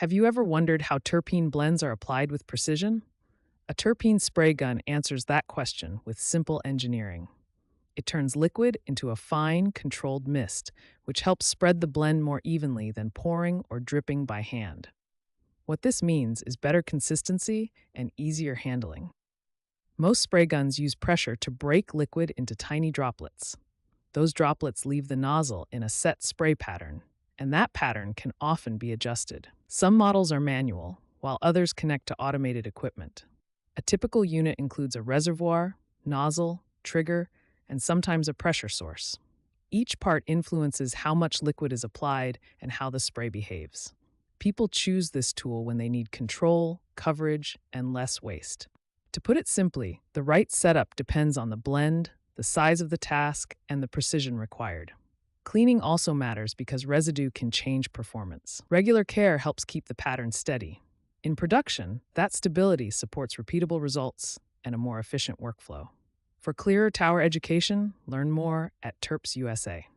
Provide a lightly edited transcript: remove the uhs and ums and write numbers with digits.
Have you ever wondered how terpene blends are applied with precision? A terpene spray gun answers that question with simple engineering. It turns liquid into a fine, controlled mist, which helps spread the blend more evenly than pouring or dripping by hand. What this means is better consistency and easier handling. Most spray guns use pressure to break liquid into tiny droplets. Those droplets leave the nozzle in a set spray pattern, and that pattern can often be adjusted. Some models are manual, while others connect to automated equipment. A typical unit includes a reservoir, nozzle, trigger, and sometimes a pressure source. Each part influences how much liquid is applied and how the spray behaves. People choose this tool when they need control, coverage, and less waste. To put it simply, the right setup depends on the blend, the size of the task, and the precision required. Cleaning also matters because residue can change performance. Regular care helps keep the pattern steady. In production, that stability supports repeatable results and a more efficient workflow. For clearer tower education, learn more at Terps USA.